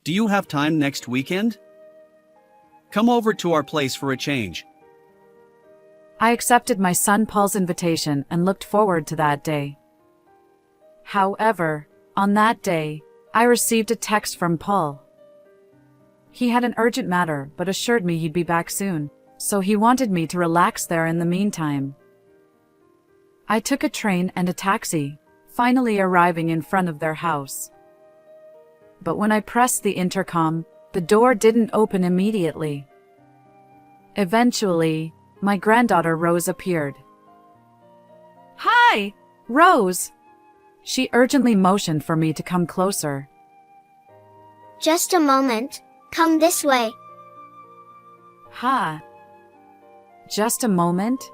Do you have time next weekend? Come over to our place for a change. I accepted my son Paul's invitation and looked forward to that day. However, on that day, I received a text from Paul. He had an urgent matter but assured me he'd be back soon, so he wanted me to relax there in the meantime. I took a train and a taxi, finally arriving in front of their house. But when I pressed the intercom, the door didn't open immediately. Eventually, my granddaughter Rose appeared. "Hi, Rose!" She urgently motioned for me to come closer. Just a moment, come this way. "Ha. Just a moment?"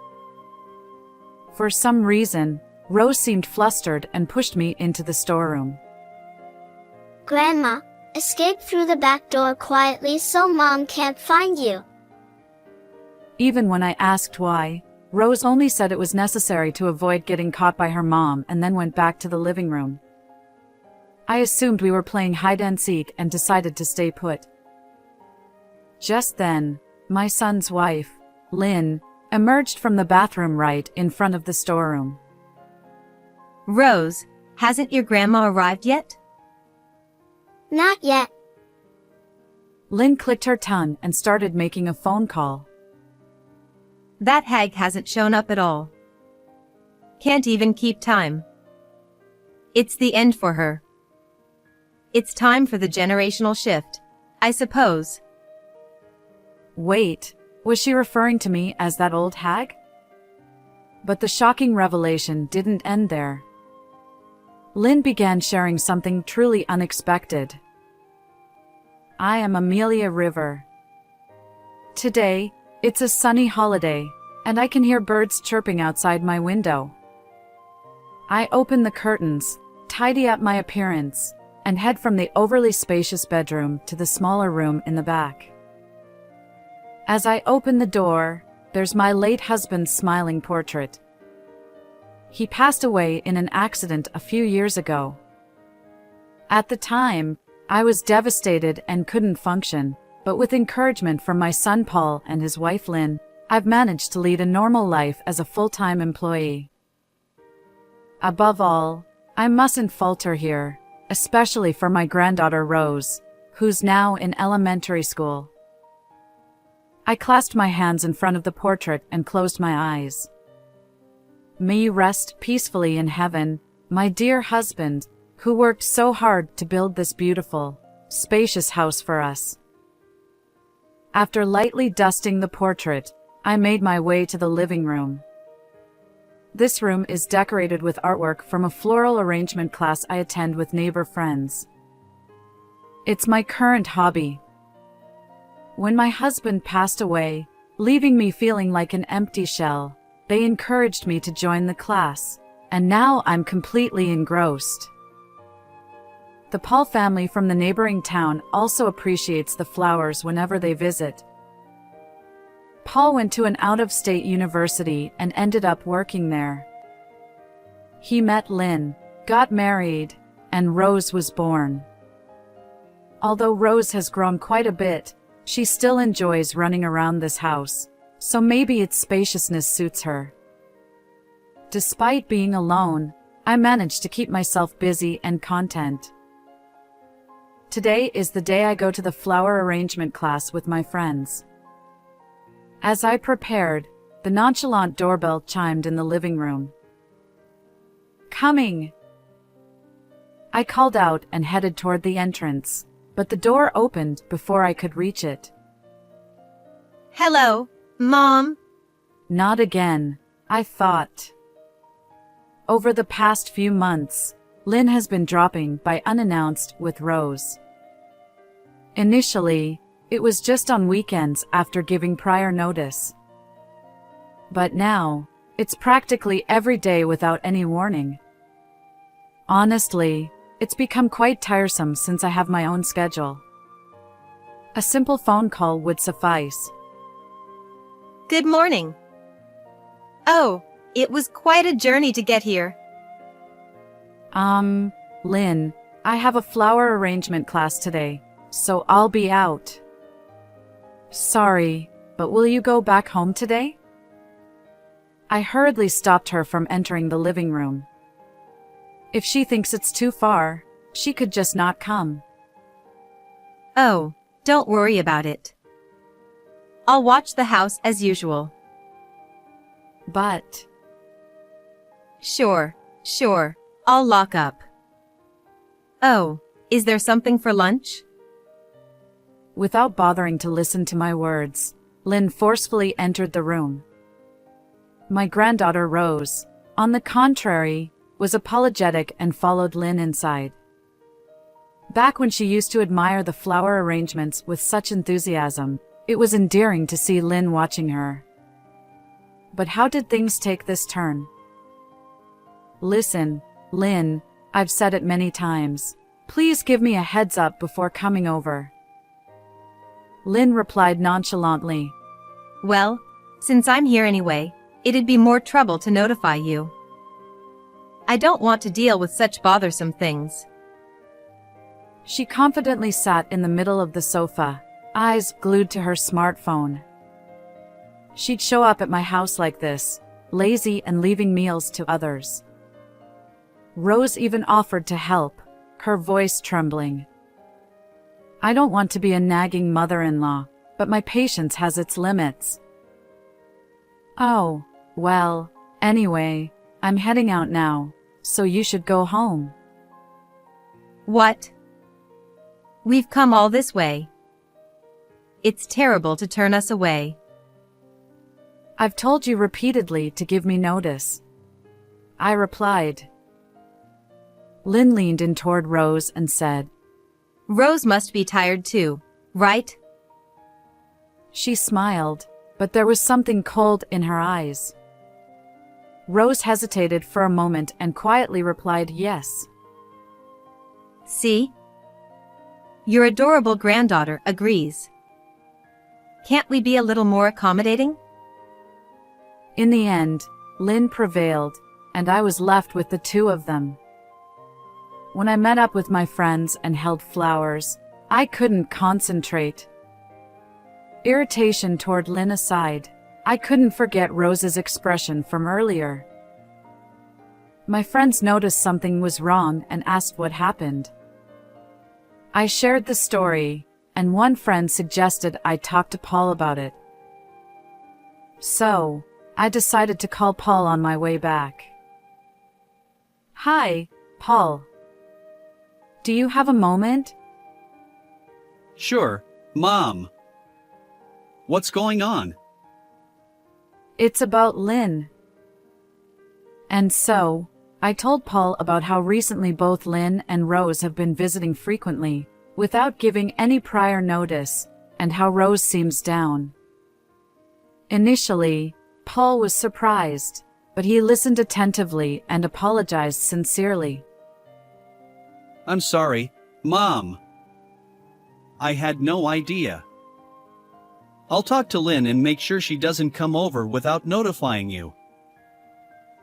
For some reason, Rose seemed flustered and pushed me into the storeroom. Grandma, escape through the back door quietly so Mom can't find you. Even when I asked why, Rose only said it was necessary to avoid getting caught by her mom and then went back to the living room. I assumed we were playing hide and seek and decided to stay put. Just then, my son's wife, Lynn, emerged from the bathroom right in front of the storeroom. Rose, hasn't your grandma arrived yet? Not yet. Lynn clicked her tongue and started making a phone call. That hag hasn't shown up at all. Can't even keep time. It's the end for her. It's time for the generational shift, I suppose. Wait, was she referring to me as that old hag? But the shocking revelation didn't end there. Lynn began sharing something truly unexpected. I am Amelia River. Today, it's a sunny holiday, and I can hear birds chirping outside my window. I open the curtains, tidy up my appearance, and head from the overly spacious bedroom to the smaller room in the back. As I open the door, there's my late husband's smiling portrait. He passed away in an accident a few years ago. At the time, I was devastated and couldn't function, but with encouragement from my son Paul and his wife Lynn, I've managed to lead a normal life as a full-time employee. Above all, I mustn't falter here, especially for my granddaughter Rose, who's now in elementary school. I clasped my hands in front of the portrait and closed my eyes. May you rest peacefully in heaven, my dear husband, who worked so hard to build this beautiful, spacious house for us. After lightly dusting the portrait, I made my way to the living room. This room is decorated with artwork from a floral arrangement class I attend with neighbor friends. It's my current hobby. When my husband passed away, leaving me feeling like an empty shell, they encouraged me to join the class, and now I'm completely engrossed. The Paul family from the neighboring town also appreciates the flowers whenever they visit. Paul went to an out-of-state university and ended up working there. He met Lynn, got married, and Rose was born. Although Rose has grown quite a bit, she still enjoys running around this house, so maybe its spaciousness suits her. Despite being alone, I managed to keep myself busy and content. Today is the day I go to the flower arrangement class with my friends. As I prepared, the nonchalant doorbell chimed in the living room. "Coming!" I called out and headed toward the entrance, but the door opened before I could reach it. Hello, Mom. Not again, I thought. Over the past few months, Lynn has been dropping by unannounced with Rose. Initially, it was just on weekends after giving prior notice. But now, it's practically every day without any warning. Honestly, it's become quite tiresome since I have my own schedule. A simple phone call would suffice. Good morning. Oh, it was quite a journey to get here. Lynn, I have a flower arrangement class today, so I'll be out. Sorry, but will you go back home today? I hurriedly stopped her from entering the living room. If she thinks it's too far, she could just not come. Oh, don't worry about it. I'll watch the house as usual. But Sure, I'll lock up. Oh, is there something for lunch? without bothering to listen to my words, Lynn forcefully entered the room. My granddaughter Rose, on the contrary, was apologetic and followed Lynn inside. Back when she used to admire the flower arrangements with such enthusiasm, it was endearing to see Lynn watching her. But how did things take this turn? Listen, Lynn, I've said it many times. Please give me a heads up before coming over. Lynn replied nonchalantly. Well, since I'm here anyway, it'd be more trouble to notify you. I don't want to deal with such bothersome things. She confidently sat in the middle of the sofa, eyes glued to her smartphone. She'd show up at my house like this, lazy and leaving meals to others. Rose even offered to help, her voice trembling. I don't want to be a nagging mother-in-law, but my patience has its limits. Oh, well, anyway, I'm heading out now, so you should go home. What? We've come all this way. It's terrible to turn us away. I've told you repeatedly to give me notice. I replied. Lynn leaned in toward Rose and said, Rose must be tired too, right? She smiled, but there was something cold in her eyes. Rose hesitated for a moment and quietly replied yes. See? Your adorable granddaughter agrees. Can't we be a little more accommodating? In the end, Lynn prevailed, and I was left with the two of them. When I met up with my friends and held flowers, I couldn't concentrate. Irritation toward Lynn aside, I couldn't forget Rose's expression from earlier. My friends noticed something was wrong and asked what happened. I shared the story, and one friend suggested I talk to Paul about it. So, I decided to call Paul on my way back. Hi, Paul. Do you have a moment? Sure, Mom. What's going on? It's about Lynn. And so, I told Paul about how recently both Lynn and Rose have been visiting frequently, without giving any prior notice, and how Rose seems down. Initially, Paul was surprised, but he listened attentively and apologized sincerely. I'm sorry, Mom. I had no idea. I'll talk to Lynn and make sure she doesn't come over without notifying you.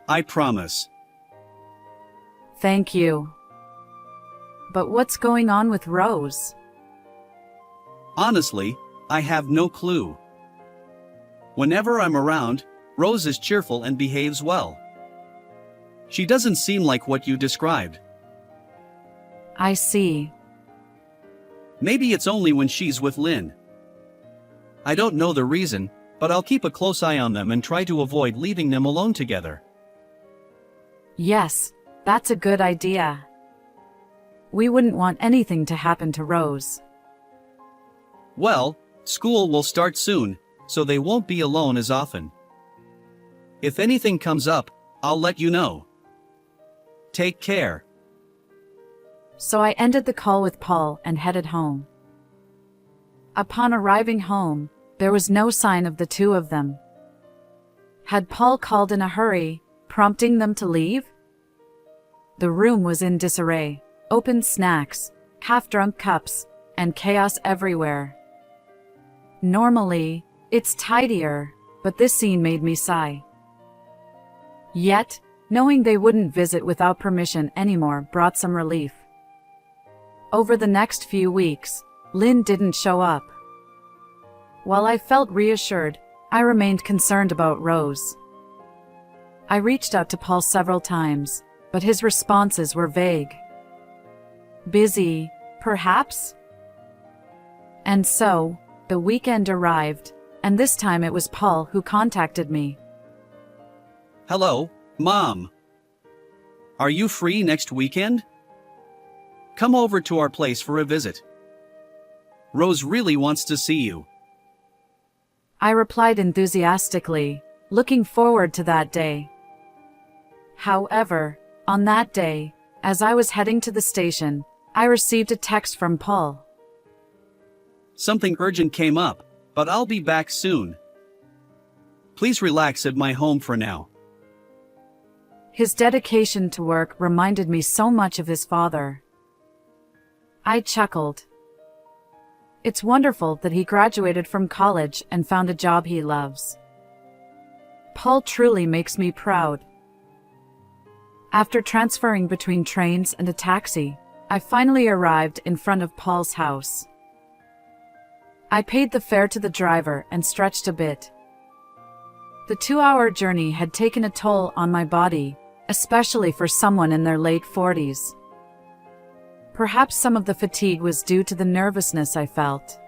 I promise. Thank you. But what's going on with Rose? Honestly, I have no clue. Whenever I'm around, Rose is cheerful and behaves well. She doesn't seem like what you described. I see. Maybe it's only when she's with Lynn. I don't know the reason, but I'll keep a close eye on them and try to avoid leaving them alone together. Yes, that's a good idea. We wouldn't want anything to happen to Rose. Well, school will start soon, so they won't be alone as often. If anything comes up, I'll let you know. Take care. So I ended the call with Paul and headed home. Upon arriving home, there was no sign of the two of them. Had Paul called in a hurry, prompting them to leave? The room was in disarray, open snacks, half-drunk cups, and chaos everywhere. Normally, it's tidier, but this scene made me sigh. Yet, knowing they wouldn't visit without permission anymore brought some relief. Over the next few weeks, Lynn didn't show up. While I felt reassured, I remained concerned about Rose. I reached out to Paul several times, but his responses were vague. Busy, perhaps? And so, the weekend arrived, and this time it was Paul who contacted me. Hello, Mom. Are you free next weekend? Come over to our place for a visit. Rose really wants to see you. I replied enthusiastically, looking forward to that day. However, on that day, as I was heading to the station, I received a text from Paul. Something urgent came up, but I'll be back soon. Please relax at my home for now. His dedication to work reminded me so much of his father. I chuckled. It's wonderful that he graduated from college and found a job he loves. Paul truly makes me proud. After transferring between trains and a taxi, I finally arrived in front of Paul's house. I paid the fare to the driver and stretched a bit. The 2-hour journey had taken a toll on my body, especially for someone in their late 40s. Perhaps some of the fatigue was due to the nervousness I felt.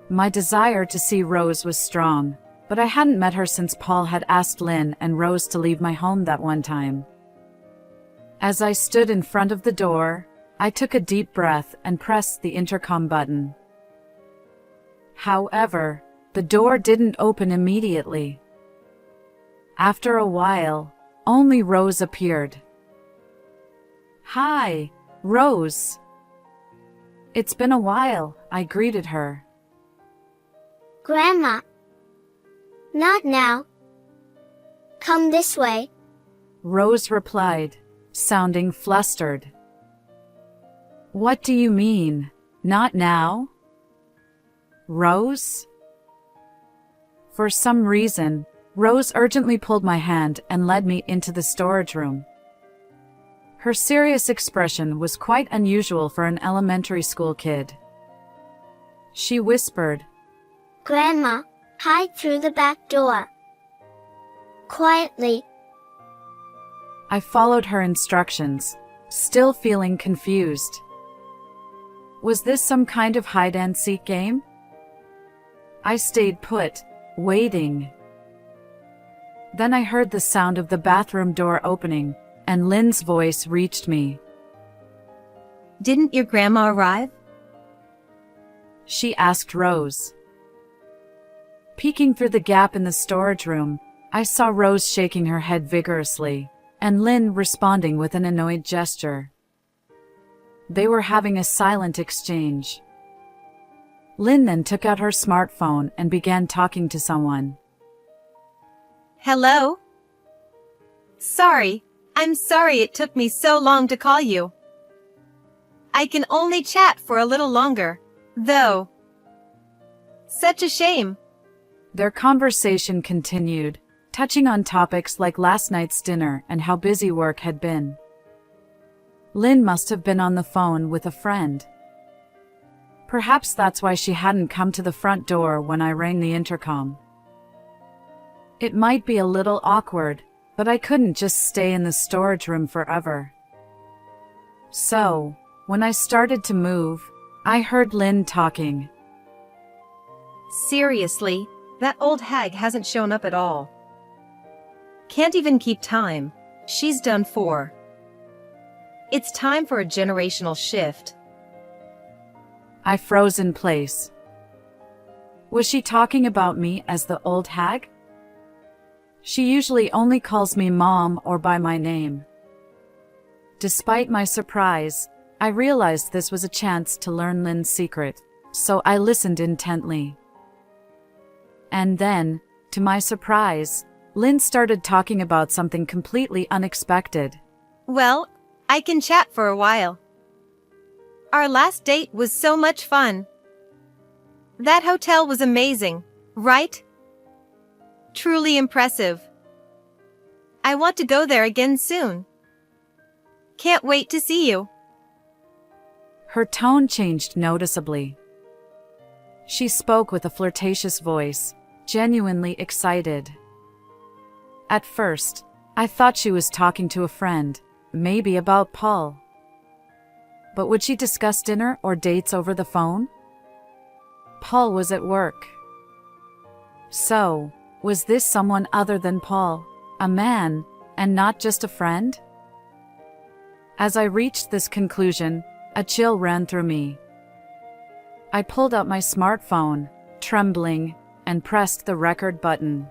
My desire to see Rose was strong, but I hadn't met her since Paul had asked Lynn and Rose to leave my home that one time. As I stood in front of the door, I took a deep breath and pressed the intercom button. However, the door didn't open immediately. After a while, only Rose appeared. "Hi, Rose." "It's been a while," I greeted her. Grandma. Not now. Come this way. Rose replied, sounding flustered. "What do you mean, not now?" Rose? For some reason, Rose urgently pulled my hand and led me into the storage room. Her serious expression was quite unusual for an elementary school kid. She whispered, Grandma, hide through the back door. Quietly. I followed her instructions, still feeling confused. Was this some kind of hide-and-seek game? I stayed put, waiting. Then I heard the sound of the bathroom door opening, and Lynn's voice reached me. "Didn't your grandma arrive?" She asked Rose. Peeking through the gap in the storage room, I saw Rose shaking her head vigorously, and Lynn responding with an annoyed gesture. They were having a silent exchange. Lynn then took out her smartphone and began talking to someone. "Hello? I'm sorry it took me so long to call you. I can only chat for a little longer, though. Such a shame." Their conversation continued, touching on topics like last night's dinner and how busy work had been. Lynn must have been on the phone with a friend. Perhaps that's why she hadn't come to the front door when I rang the intercom. It might be a little awkward, but I couldn't just stay in the storage room forever. So, when I started to move, I heard Lynn talking. "Seriously, that old hag hasn't shown up at all. Can't even keep time. She's done for. It's time for a generational shift." I froze in place. Was she talking about me as the old hag? She usually only calls me Mom or by my name. Despite my surprise, I realized this was a chance to learn Lynn's secret, so I listened intently. And then, to my surprise, Lynn started talking about something completely unexpected. "Well, I can chat for a while. Our last date was so much fun. That hotel was amazing, right? Truly impressive. I want to go there again soon. Can't wait to see you." Her tone changed noticeably. She spoke with a flirtatious voice, genuinely excited. At first, I thought she was talking to a friend, maybe about Paul. But would she discuss dinner or dates over the phone? Paul was at work. So, was this someone other than Paul, a man, and not just a friend? As I reached this conclusion, a chill ran through me. I pulled out my smartphone, trembling, and pressed the record button.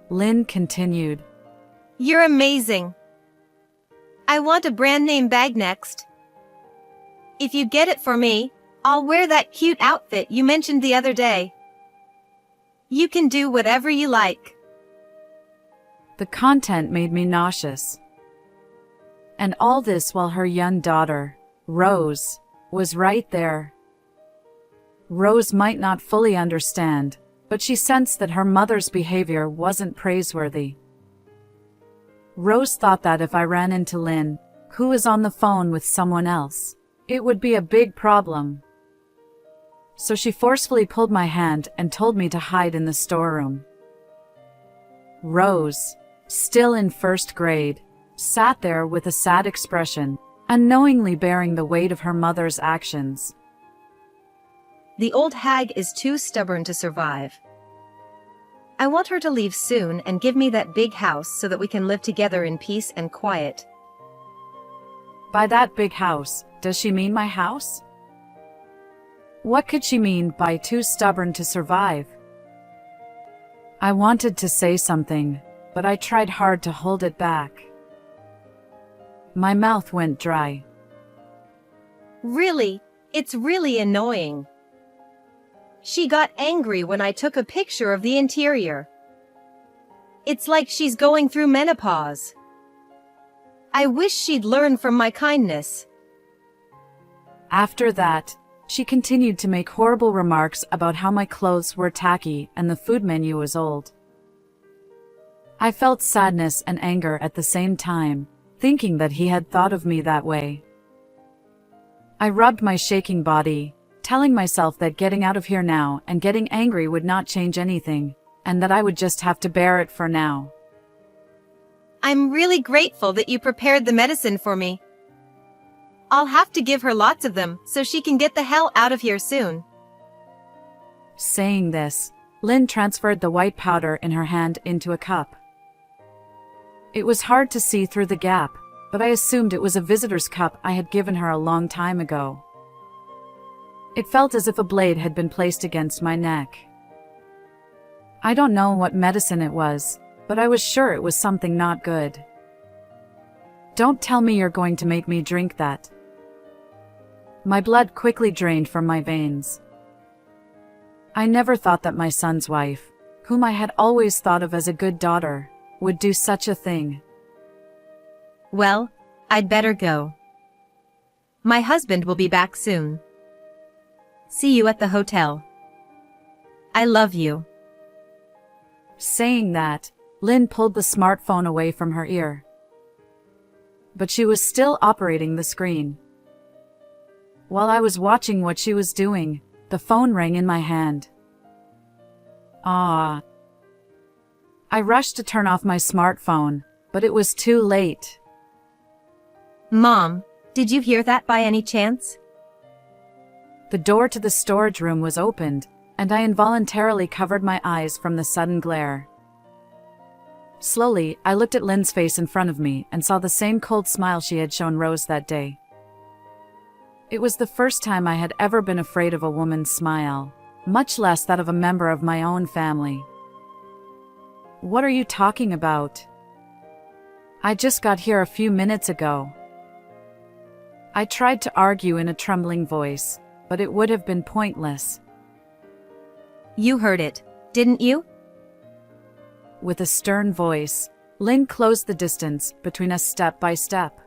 Lynn continued. You're amazing. I want a brand name bag next. If you get it for me, I'll wear that cute outfit you mentioned the other day. You can do whatever you like. The content made me nauseous. And all this while her young daughter, Rose, was right there. Rose might not fully understand, but she sensed that her mother's behavior wasn't praiseworthy. Rose thought that if I ran into Lynn, who was on the phone with someone else, it would be a big problem. So she forcefully pulled my hand and told me to hide in the storeroom. Rose, still in first grade, sat there with a sad expression, unknowingly bearing the weight of her mother's actions. The old hag is too stubborn to survive. I want her to leave soon and give me that big house so that we can live together in peace and quiet. By that big house, does she mean my house? What could she mean by too stubborn to survive? I wanted to say something, but I tried hard to hold it back. My mouth went dry. Really, it's really annoying. She got angry when I took a picture of the interior. It's like she's going through menopause. I wish she'd learn from my kindness. After that, she continued to make horrible remarks about how my clothes were tacky and the food menu was old. I felt sadness and anger at the same time, thinking that he had thought of me that way. I rubbed my shaking body, telling myself that getting out of here now and getting angry would not change anything, and that I would just have to bear it for now. I'm really grateful that you prepared the medicine for me. I'll have to give her lots of them so she can get the hell out of here soon. Saying this, Lynn transferred the white powder in her hand into a cup. It was hard to see through the gap, but I assumed it was a visitor's cup I had given her a long time ago. It felt as if a blade had been placed against my neck. I don't know what medicine it was, but I was sure it was something not good. Don't tell me you're going to make me drink that. My blood quickly drained from my veins. I never thought that my son's wife, whom I had always thought of as a good daughter, would do such a thing. Well, I'd better go. My husband will be back soon. See you at the hotel. I love you. Saying that, Lynn pulled the smartphone away from her ear. But she was still operating the screen. While I was watching what she was doing, the phone rang in my hand. Ah. I rushed to turn off my smartphone, but it was too late. Mom, did you hear that by any chance? The door to the storage room was opened, and I involuntarily covered my eyes from the sudden glare. Slowly, I looked at Lynn's face in front of me and saw the same cold smile she had shown Rose that day. It was the first time I had ever been afraid of a woman's smile, much less that of a member of my own family. What are you talking about? I just got here a few minutes ago. I tried to argue in a trembling voice, but it would have been pointless. You heard it, didn't you? With a stern voice, Lynn closed the distance between us step by step.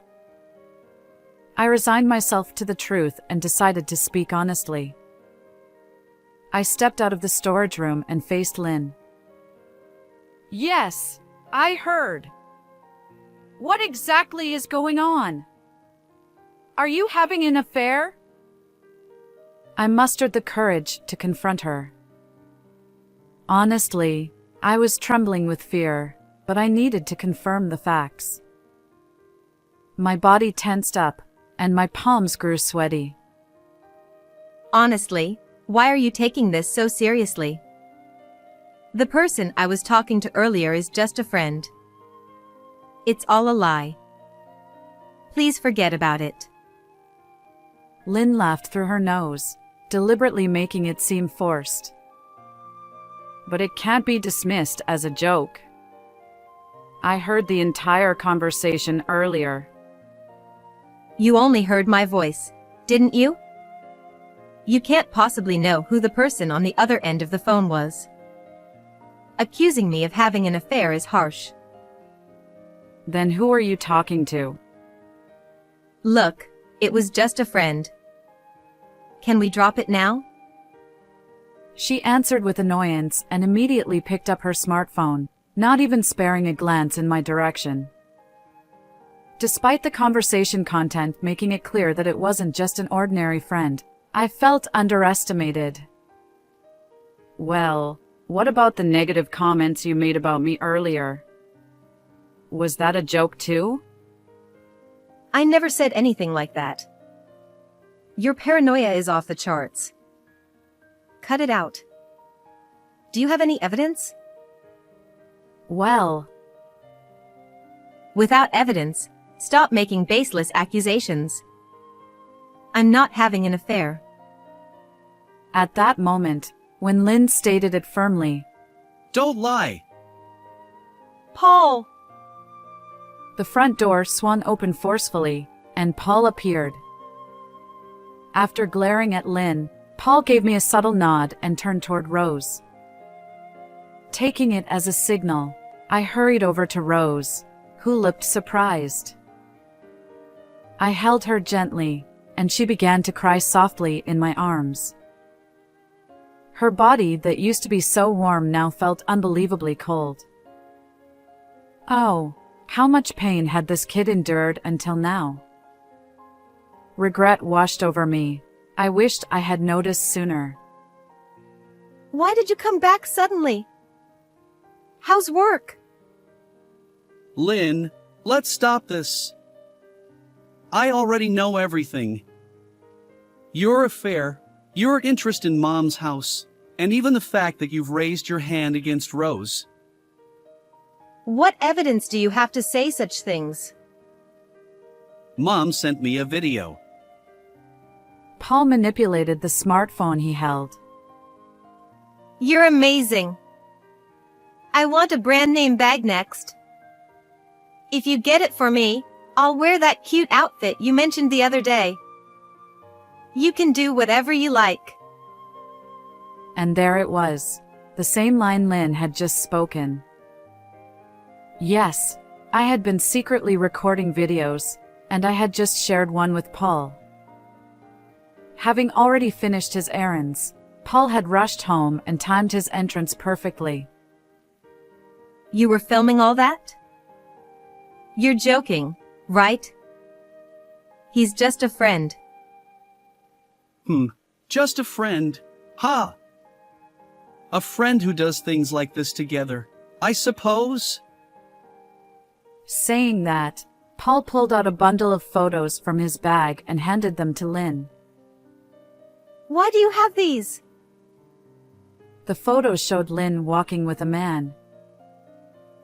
I resigned myself to the truth and decided to speak honestly. I stepped out of the storage room and faced Lynn. Yes, I heard. What exactly is going on? Are you having an affair? I mustered the courage to confront her. Honestly, I was trembling with fear, but I needed to confirm the facts. My body tensed up, and my palms grew sweaty. Honestly, why are you taking this so seriously? The person I was talking to earlier is just a friend. It's all a lie. Please forget about it. Lynn laughed through her nose, deliberately making it seem forced. But it can't be dismissed as a joke. I heard the entire conversation earlier. You only heard my voice, didn't you? You can't possibly know who the person on the other end of the phone was. Accusing me of having an affair is harsh. Then who are you talking to? Look, it was just a friend. Can we drop it now? She answered with annoyance and immediately picked up her smartphone, not even sparing a glance in my direction. Despite the conversation content making it clear that it wasn't just an ordinary friend, I felt underestimated. Well, what about the negative comments you made about me earlier? Was that a joke too? I never said anything like that. Your paranoia is off the charts. Cut it out. Do you have any evidence? Well, without evidence, stop making baseless accusations. I'm not having an affair. at that moment, when Lynn stated it firmly, Don't lie. Paul! the front door swung open forcefully, and Paul appeared. After glaring at Lynn, Paul gave me a subtle nod and turned toward Rose. Taking it as a signal, I hurried over to Rose, who looked surprised. I held her gently, and she began to cry softly in my arms. Her body that used to be so warm now felt unbelievably cold. Oh, how much pain had this kid endured until now? Regret washed over me. I wished I had noticed sooner. Why did you come back suddenly? How's work? Lynn, let's stop this. I already know everything. Your affair, your interest in Mom's house, and even the fact that you've raised your hand against Rose. What evidence do you have to say such things? Mom sent me a video. Paul manipulated the smartphone he held. You're amazing. I want a brand name bag next. If you get it for me, I'll wear that cute outfit you mentioned the other day. You can do whatever you like. And there it was, the same line Lynn had just spoken. Yes, I had been secretly recording videos, and I had just shared one with Paul. Having already finished his errands, Paul had rushed home and timed his entrance perfectly. You were filming all that? You're joking, right? He's just a friend. Just a friend. Ha! A friend who does things like this together, I suppose? Saying that, Paul pulled out a bundle of photos from his bag and handed them to Lynn. Why do you have these? The photos showed Lynn walking with a man.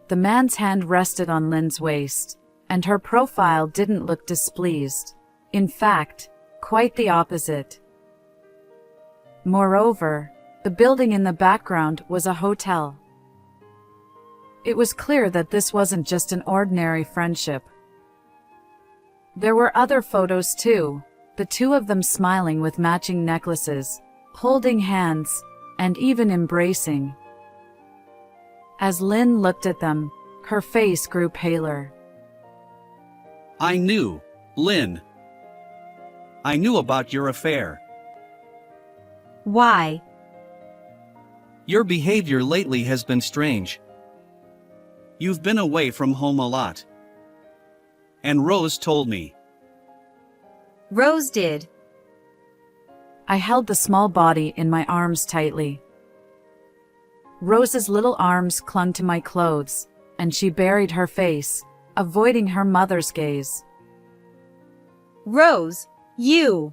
The man's hand rested on Lynn's waist, and her profile didn't look displeased. In fact, quite the opposite. Moreover, the building in the background was a hotel. It was clear that this wasn't just an ordinary friendship. There were other photos too, the two of them smiling with matching necklaces, holding hands, and even embracing. As Lynn looked at them, her face grew paler. I knew, Lynn. I knew about your affair. Why? Your behavior lately has been strange. You've been away from home a lot. And Rose told me. Rose did. I held the small body in my arms tightly. Rose's little arms clung to my clothes, and she buried her face, avoiding her mother's gaze. Rose, you!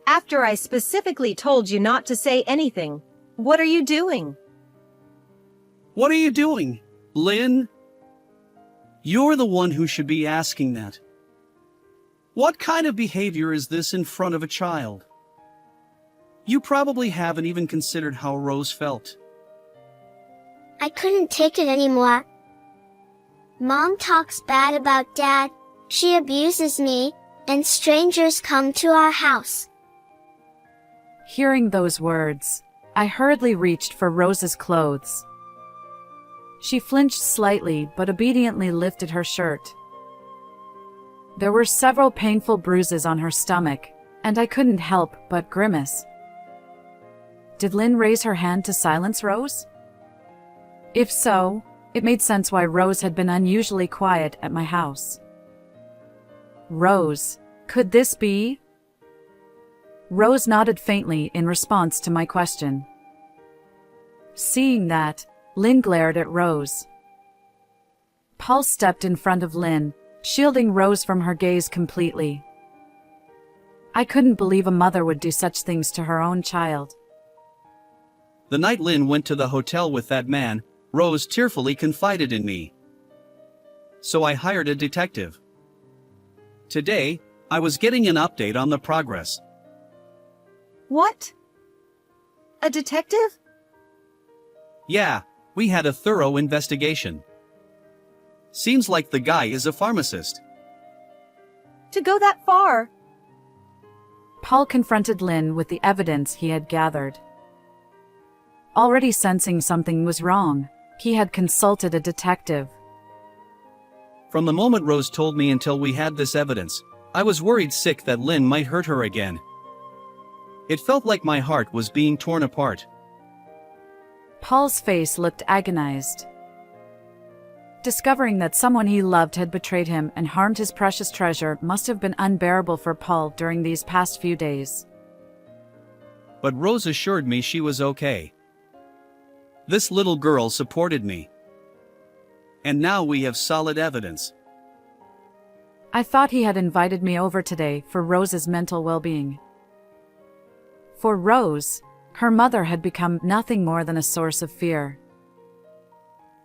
After I specifically told you not to say anything, what are you doing? What are you doing, Lynn? You're the one who should be asking that. What kind of behavior is this in front of a child? You probably haven't even considered how Rose felt. I couldn't take it anymore. Mom talks bad about Dad, she abuses me, and strangers come to our house. Hearing those words, I hurriedly reached for Rose's clothes. She flinched slightly but obediently lifted her shirt. There were several painful bruises on her stomach, and I couldn't help but grimace. Did Lynn raise her hand to silence Rose? If so, it made sense why Rose had been unusually quiet at my house. Rose, could this be? Rose nodded faintly in response to my question. Seeing that, Lynn glared at Rose. Paul stepped in front of Lynn, shielding Rose from her gaze completely. I couldn't believe a mother would do such things to her own child. The night Lynn went to the hotel with that man, Rose tearfully confided in me. So I hired a detective. Today, I was getting an update on the progress. What? A detective? Yeah, we had a thorough investigation. Seems like the guy is a pharmacist. To go that far? Paul confronted Lynn with the evidence he had gathered. Already sensing something was wrong, he had consulted a detective. From the moment Rose told me until we had this evidence, I was worried sick that Lynn might hurt her again. It felt like my heart was being torn apart. Paul's face looked agonized. Discovering that someone he loved had betrayed him and harmed his precious treasure must have been unbearable for Paul during these past few days. But Rose assured me she was okay. This little girl supported me. And now we have solid evidence. I thought he had invited me over today for Rose's mental well-being. For Rose, her mother had become nothing more than a source of fear.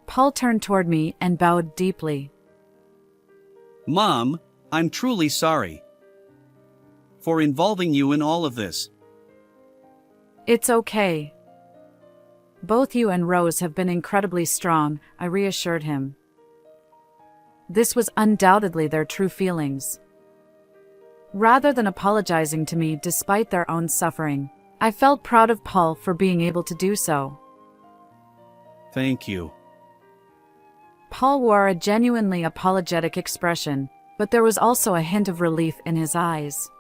Paul turned toward me and bowed deeply. Mom, I'm truly sorry for involving you in all of this. It's okay. Both you and Rose have been incredibly strong, I reassured him. This was undoubtedly their true feelings. Rather than apologizing to me despite their own suffering, I felt proud of Paul for being able to do so. Thank you. Paul wore a genuinely apologetic expression, but there was also a hint of relief in his eyes.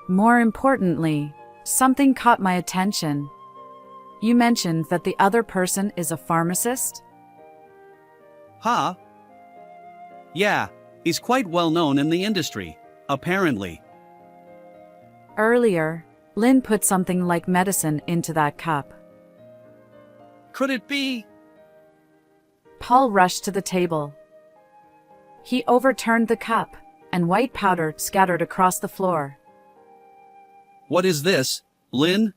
More importantly, something caught my attention. You mentioned that the other person is a pharmacist? Huh? Yeah, he's quite well known in the industry, apparently. Earlier, Lynn put something like medicine into that cup. Could it be? Paul rushed to the table. He overturned the cup, and white powder scattered across the floor. What is this, Lynn?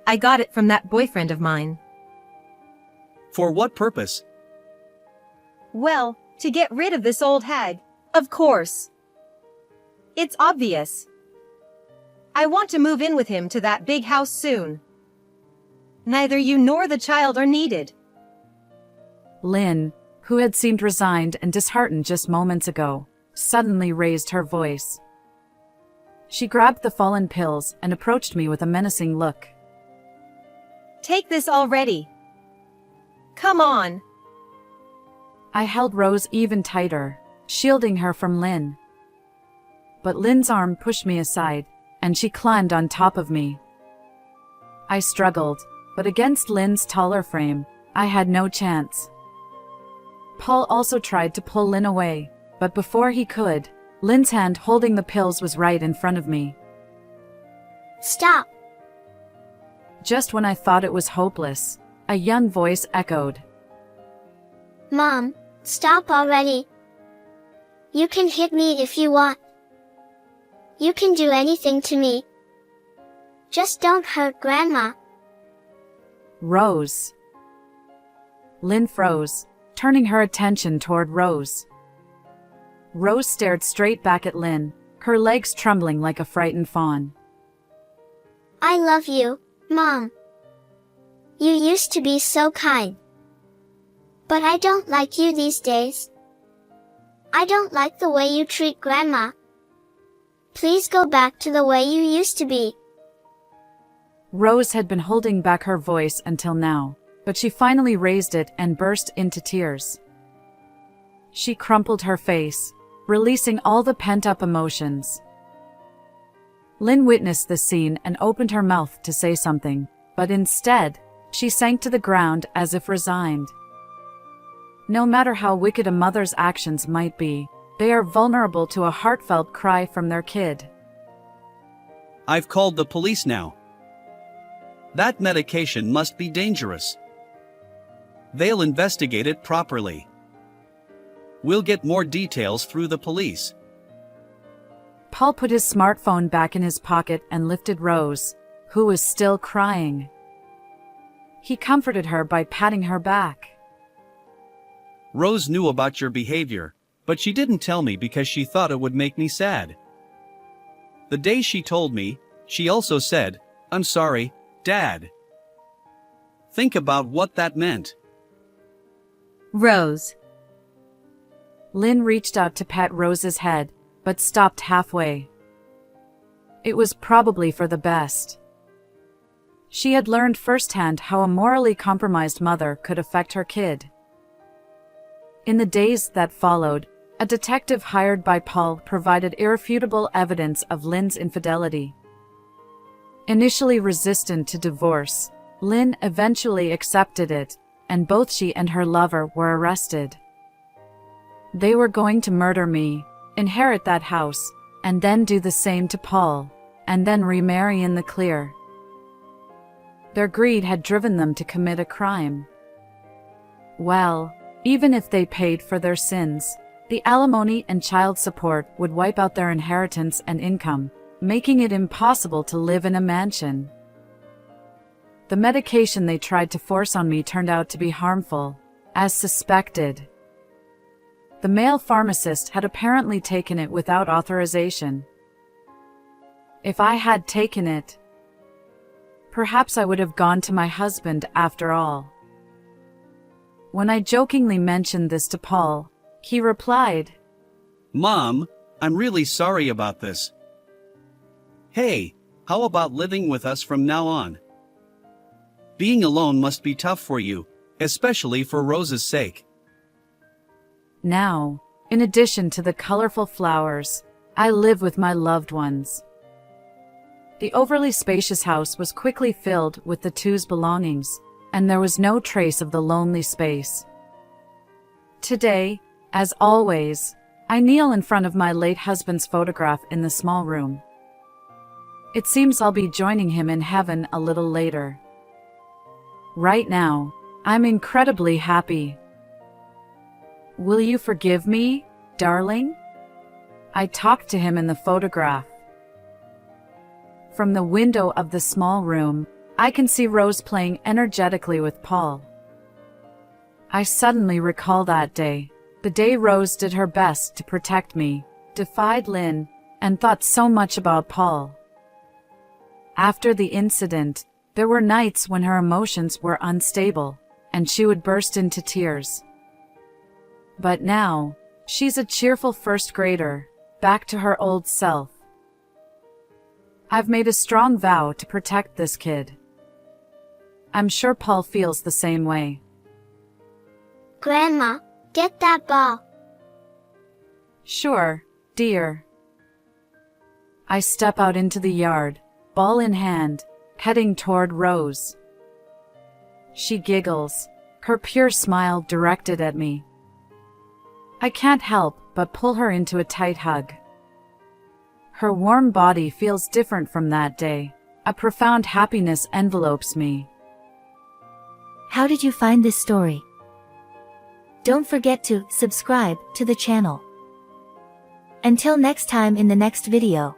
I got it from that boyfriend of mine. For what purpose? Well, to get rid of this old hag, of course. It's obvious. I want to move in with him to that big house soon. Neither you nor the child are needed. Lynn, who had seemed resigned and disheartened just moments ago, suddenly raised her voice. She grabbed the fallen pills and approached me with a menacing look. Take this already. Come on. I held Rose even tighter, shielding her from Lynn. But Lynn's arm pushed me aside, and she climbed on top of me. I struggled, but against Lynn's taller frame, I had no chance. Paul also tried to pull Lynn away, but before he could, Lynn's hand holding the pills was right in front of me. Stop. Just when I thought it was hopeless, a young voice echoed. Mom, stop already. You can hit me if you want. You can do anything to me. Just don't hurt Grandma. Rose. Lynn froze, turning her attention toward Rose. Rose stared straight back at Lynn, her legs trembling like a frightened fawn. I love you, Mom. You used to be so kind. But I don't like you these days. I don't like the way you treat Grandma. Please go back to the way you used to be. Rose had been holding back her voice until now, but she finally raised it and burst into tears. She crumpled her face, releasing all the pent-up emotions. Lynn witnessed the scene and opened her mouth to say something, but instead, she sank to the ground as if resigned. No matter how wicked a mother's actions might be, they are vulnerable to a heartfelt cry from their kid. I've called the police now. That medication must be dangerous. They'll investigate it properly. We'll get more details through the police. Paul put his smartphone back in his pocket and lifted Rose, who was still crying. He comforted her by patting her back. Rose knew about your behavior, but she didn't tell me because she thought it would make me sad. The day she told me, she also said, "I'm sorry, Dad." Think about what that meant. Rose. Lynn reached out to pat Rose's head, but stopped halfway. It was probably for the best. She had learned firsthand how a morally compromised mother could affect her kid. In the days that followed, a detective hired by Paul provided irrefutable evidence of Lynn's infidelity. Initially resistant to divorce, Lynn eventually accepted it, and both she and her lover were arrested. They were going to murder me, inherit that house, and then do the same to Paul, and then remarry in the clear. Their greed had driven them to commit a crime. Well, even if they paid for their sins, the alimony and child support would wipe out their inheritance and income, making it impossible to live in a mansion. The medication they tried to force on me turned out to be harmful, as suspected. The male pharmacist had apparently taken it without authorization. If I had taken it, perhaps I would have gone to my husband after all. When I jokingly mentioned this to Paul, he replied, "Mom, I'm really sorry about this. Hey, how about living with us from now on? Being alone must be tough for you, especially for Rose's sake." Now, in addition to the colorful flowers, I live with my loved ones. The overly spacious house was quickly filled with the two's belongings, and there was no trace of the lonely space. Today, as always, I kneel in front of my late husband's photograph in the small room. It seems I'll be joining him in heaven a little later. Right now, I'm incredibly happy. Will you forgive me, darling? I talked to him in the photograph. From the window of the small room, I can see Rose playing energetically with Paul. I suddenly recall that day, the day Rose did her best to protect me, defied Lynn, and thought so much about Paul. After the incident, there were nights when her emotions were unstable, and she would burst into tears. But now, she's a cheerful first grader, back to her old self. I've made a strong vow to protect this kid. I'm sure Paul feels the same way. Grandma, get that ball. Sure, dear. I step out into the yard, ball in hand, heading toward Rose. She giggles, her pure smile directed at me. I can't help but pull her into a tight hug, Her warm body feels different from that day. A profound happiness envelopes me. How did you find this story? Don't forget to subscribe to the channel. Until next time in the next video.